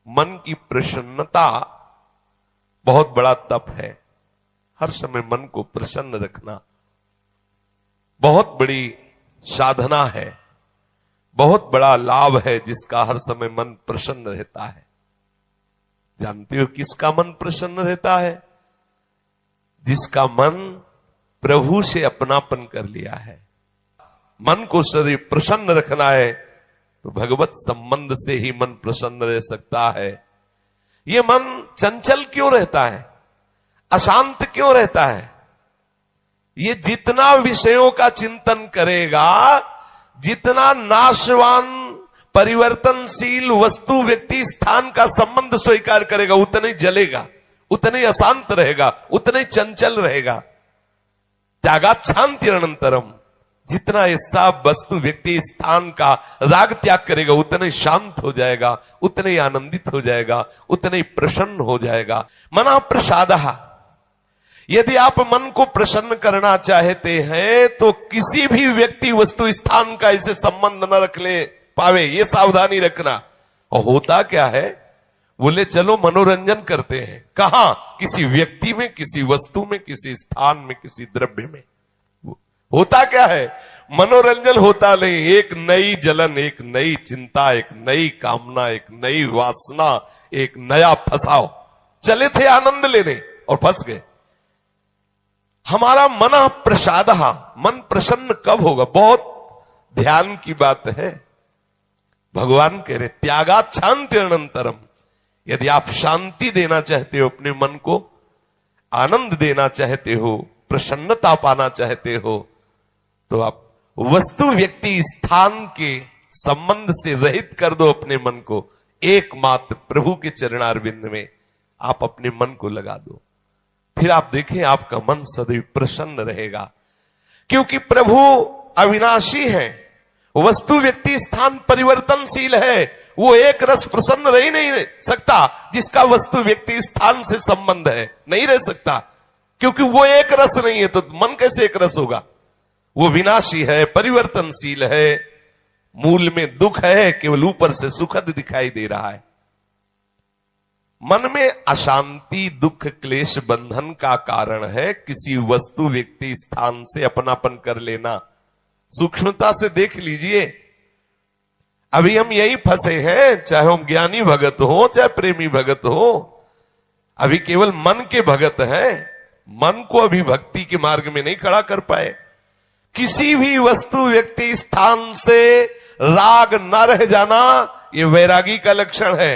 मन की प्रसन्नता बहुत बड़ा तप है। हर समय मन को प्रसन्न रखना बहुत बड़ी साधना है, बहुत बड़ा लाभ है जिसका हर समय मन प्रसन्न रहता है। जानते हो किसका मन प्रसन्न रहता है? जिसका मन प्रभु से अपनापन कर लिया है। मन को सदैव प्रसन्न रखना है तो भगवत संबंध से ही मन प्रसन्न रह सकता है। ये मन चंचल क्यों रहता है, अशांत क्यों रहता है? ये जितना विषयों का चिंतन करेगा, जितना नाशवान परिवर्तनशील वस्तु व्यक्ति स्थान का संबंध स्वीकार करेगा, उतना ही जलेगा, उतना ही अशांत रहेगा, उतना ही चंचल रहेगा। त्यागात शांति अनंतरम, जितना ये सब वस्तु व्यक्ति स्थान का राग त्याग करेगा उतना ही शांत हो जाएगा, उतना ही आनंदित हो जाएगा, उतना ही प्रसन्न हो जाएगा। मना प्रसादः, यदि आप मन को प्रसन्न करना चाहते हैं तो किसी भी व्यक्ति वस्तु स्थान का इसे संबंध न रख ले पावे, ये सावधानी रखना। और होता क्या है, बोले चलो मनोरंजन करते हैं, कहां? किसी व्यक्ति में, किसी वस्तु में, किसी स्थान में, किसी द्रव्य में। होता क्या है, मनोरंजन होता नहीं, एक नई जलन, एक नई चिंता, एक नई कामना, एक नई वासना, एक नया फसाव। चले थे आनंद लेने और फंस गए। हमारा मन प्रसादः, मन प्रसन्न कब होगा? बहुत ध्यान की बात है। भगवान कह रहे त्यागात शांति अनंतरम, यदि आप शांति देना चाहते हो अपने मन को, आनंद देना चाहते हो, प्रसन्नता पाना चाहते हो, तो आप वस्तु व्यक्ति स्थान के संबंध से रहित कर दो अपने मन को। एकमात्र प्रभु के चरणारविंद में आप अपने मन को लगा दो, फिर आप देखें आपका मन सदैव प्रसन्न रहेगा। क्योंकि प्रभु अविनाशी है, वस्तु व्यक्ति स्थान परिवर्तनशील है। वो एक रस प्रसन्न रह ही नहीं सकता जिसका वस्तु व्यक्ति स्थान से संबंध है, नहीं रह सकता। क्योंकि वो एक रस नहीं है तो मन कैसे एक रस होगा? वो विनाशी है, परिवर्तनशील है, मूल में दुख है, केवल ऊपर से सुखद दिखाई दे रहा है। मन में अशांति, दुख, क्लेश, बंधन का कारण है किसी वस्तु व्यक्ति स्थान से अपनापन कर लेना। सूक्ष्मता से देख लीजिए, अभी हम यही फंसे हैं, चाहे हम ज्ञानी भगत हो चाहे प्रेमी भगत हो, अभी केवल मन के भगत हैं, मन को अभी भक्ति के मार्ग में नहीं खड़ा कर पाए। किसी भी वस्तु व्यक्ति स्थान से राग न रह जाना ये वैरागी का लक्षण है।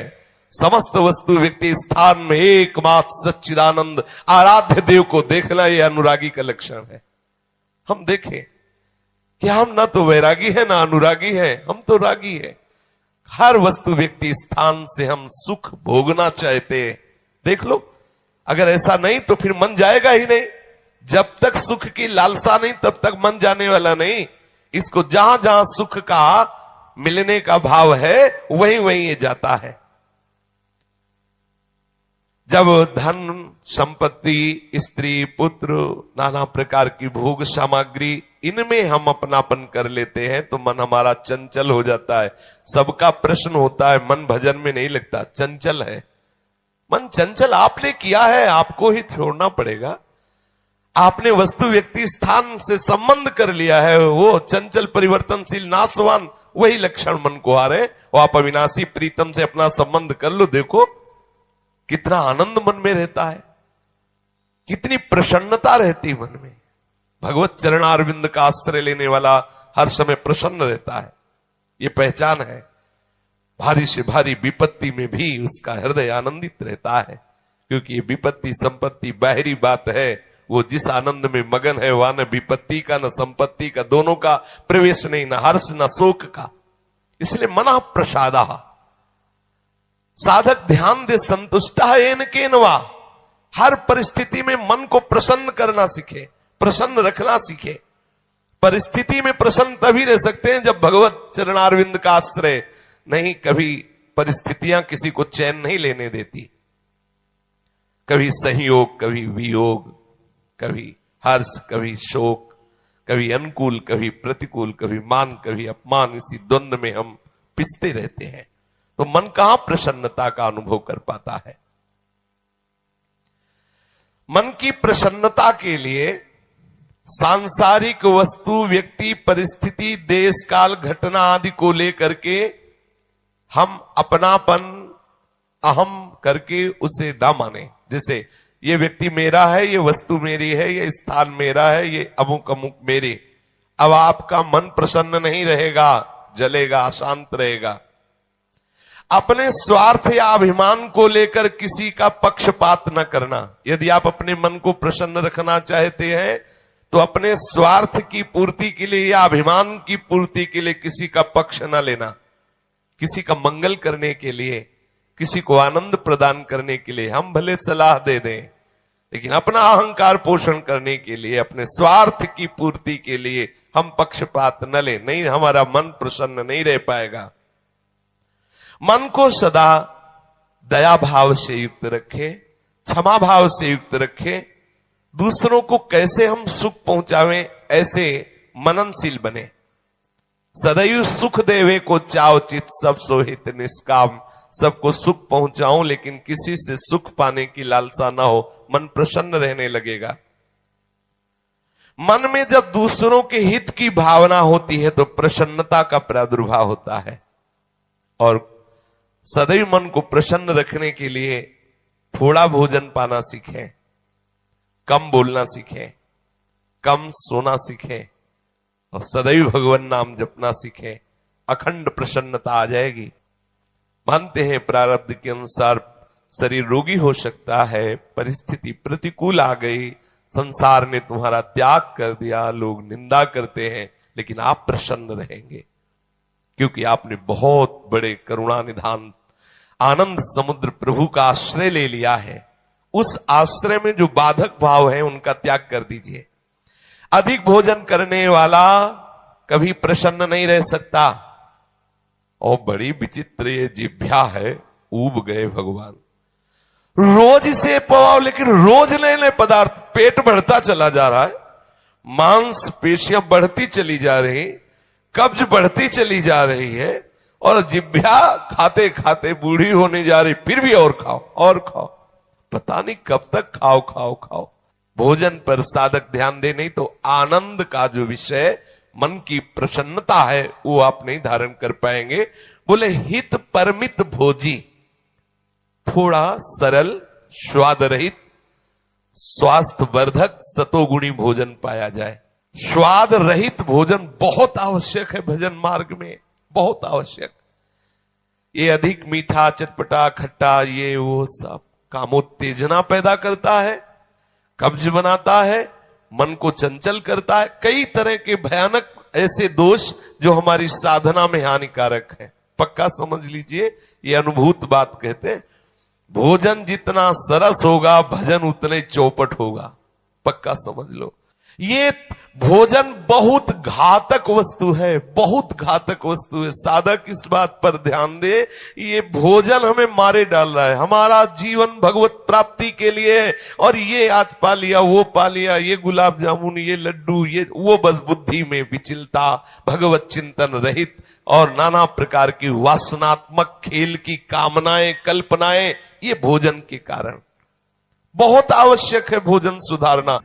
समस्त वस्तु व्यक्ति स्थान में एकमात्र सच्चिदानंद आराध्य देव को देखना ये अनुरागी का लक्षण है। हम देखें कि हम ना तो वैरागी है ना अनुरागी है, हम तो रागी है। हर वस्तु व्यक्ति स्थान से हम सुख भोगना चाहते हैं। देख लो, अगर ऐसा नहीं तो फिर मन जाएगा ही नहीं। जब तक सुख की लालसा नहीं तब तक मन जाने वाला नहीं। इसको जहां जहां सुख का मिलने का भाव है वहीं वहीं ये जाता है। जब धन संपत्ति, स्त्री, पुत्र, नाना प्रकार की भोग सामग्री, इनमें हम अपनापन कर लेते हैं तो मन हमारा चंचल हो जाता है। सबका प्रश्न होता है, मन भजन में नहीं लगता, चंचल है। मन चंचल आपने किया है, आपको ही छोड़ना पड़ेगा। आपने वस्तु व्यक्ति स्थान से संबंध कर लिया है, वो चंचल परिवर्तनशील नाशवान वही लक्षण मन को आ रहे। वो आप अविनाशी प्रीतम से अपना संबंध कर लो, देखो कितना आनंद मन में रहता है, कितनी प्रसन्नता रहती मन में। भगवत चरणारविंद का आश्रय लेने वाला हर समय प्रसन्न रहता है, ये पहचान है। भारी से भारी विपत्ति में भी उसका हृदय आनंदित रहता है, क्योंकि ये विपत्ति संपत्ति बाहरी बात है। वो जिस आनंद में मगन है वहां न विपत्ति का न संपत्ति का, दोनों का प्रवेश नहीं, न हर्ष न शोक का। इसलिए मना प्रसादः, साधक ध्यान दे संतुष्टः येन केनवा। हर परिस्थिति में मन को प्रसन्न करना सीखे, प्रसन्न रखना सीखे। परिस्थिति में प्रसन्न तभी रह सकते हैं जब भगवत चरणारविंद का आश्रय नहीं। कभी परिस्थितियां किसी को चैन नहीं लेने देती, कभी संयोग, कभी वियोग, कभी हर्ष, कभी शोक, कभी अनुकूल, कभी प्रतिकूल, कभी मान, कभी अपमान, इसी द्वंद्व में हम पिसते रहते हैं। तो मन कहां प्रसन्नता का अनुभव कर पाता है। मन की प्रसन्नता के लिए सांसारिक वस्तु, व्यक्ति, परिस्थिति, देश काल, घटना आदि को लेकर के हम अपनापन, अहम करके उसे ना माने। जैसे ये व्यक्ति मेरा है, ये वस्तु मेरी है, ये स्थान मेरा है, ये अमुक अमुक मेरे। अब आपका मन प्रसन्न नहीं रहेगा, जलेगा, अशांत रहेगा। अपने स्वार्थ या अभिमान को लेकर किसी का पक्षपात न करना। यदि आप अपने मन को प्रसन्न रखना चाहते हैं तो अपने स्वार्थ की पूर्ति के लिए या अभिमान की पूर्ति के लिए किसी का पक्ष न लेना। किसी का मंगल करने के लिए, किसी को आनंद प्रदान करने के लिए हम भले सलाह दे दें, लेकिन अपना अहंकार पोषण करने के लिए, अपने स्वार्थ की पूर्ति के लिए हम पक्षपात न लें। नहीं, हमारा मन प्रसन्न नहीं रह पाएगा। मन को सदा दया भाव से युक्त रखे, क्षमा भाव से युक्त रखे। दूसरों को कैसे हम सुख पहुंचावें, ऐसे मननशील बने। सदैव सुख देवे को चाव चित, सब सोहित निष्काम। सबको सुख पहुंचाऊं लेकिन किसी से सुख पाने की लालसा ना हो, मन प्रसन्न रहने लगेगा। मन में जब दूसरों के हित की भावना होती है तो प्रसन्नता का प्रादुर्भाव होता है। और सदैव मन को प्रसन्न रखने के लिए थोड़ा भोजन पाना सीखें, कम बोलना सीखें, कम सोना सीखें और सदैव भगवान नाम जपना सीखें। अखंड प्रसन्नता आ जाएगी। मानते हैं प्रारब्ध के अनुसार शरीर रोगी हो सकता है, परिस्थिति प्रतिकूल आ गई, संसार ने तुम्हारा त्याग कर दिया, लोग निंदा करते हैं, लेकिन आप प्रसन्न रहेंगे क्योंकि आपने बहुत बड़े करुणा निधान आनंद समुद्र प्रभु का आश्रय ले लिया है। उस आश्रय में जो बाधक भाव है उनका त्याग कर दीजिए। अधिक भोजन करने वाला कभी प्रसन्न नहीं रह सकता। और बड़ी विचित्र ये जिभ्या है, ऊब गए भगवान। रोज इसे पवाओ, लेकिन रोज नए नए पदार्थ, पेट बढ़ता चला जा रहा है, मांस पेशियां बढ़ती चली जा रही, कब्ज बढ़ती चली जा रही है, और जिभ्या खाते खाते बूढ़ी होने जा रही, फिर भी और खाओ और खाओ। पता नहीं कब तक खाओ खाओ खाओ। भोजन पर साधक ध्यान दे, नहीं तो आनंद का जो विषय मन की प्रसन्नता है वो आप नहीं धारण कर पाएंगे। बोले हित परमित भोजी, थोड़ा सरल, स्वाद रहित, स्वास्थ्य वर्धक, सतोगुणी भोजन पाया जाए। स्वाद रहित भोजन बहुत आवश्यक है भजन मार्ग में, बहुत आवश्यक। ये अधिक मीठा, चटपटा, खट्टा, ये वो सब कामोत्तेजना पैदा करता है, कब्ज बनाता है, मन को चंचल करता है। कई तरह के भयानक ऐसे दोष जो हमारी साधना में हानिकारक है। पक्का समझ लीजिए, ये अनुभूत बात कहते हैं। भोजन जितना सरस होगा, भजन उतने चौपट होगा। पक्का समझ लो। ये भोजन बहुत घातक वस्तु है, बहुत घातक वस्तु है। साधक इस बात पर ध्यान दे, ये भोजन हमें मारे डाल रहा है। हमारा जीवन भगवत प्राप्ति के लिए है, और ये आज पा लिया, वो पा लिया, ये गुलाब जामुन, ये लड्डू, ये वो, बस बुद्धि में विचलता, भगवत चिंतन रहित और नाना प्रकार की वासनात्मक खेल की कामनाएं, कल्पनाएं, ये भोजन के कारण। बहुत आवश्यक है भोजन सुधारना।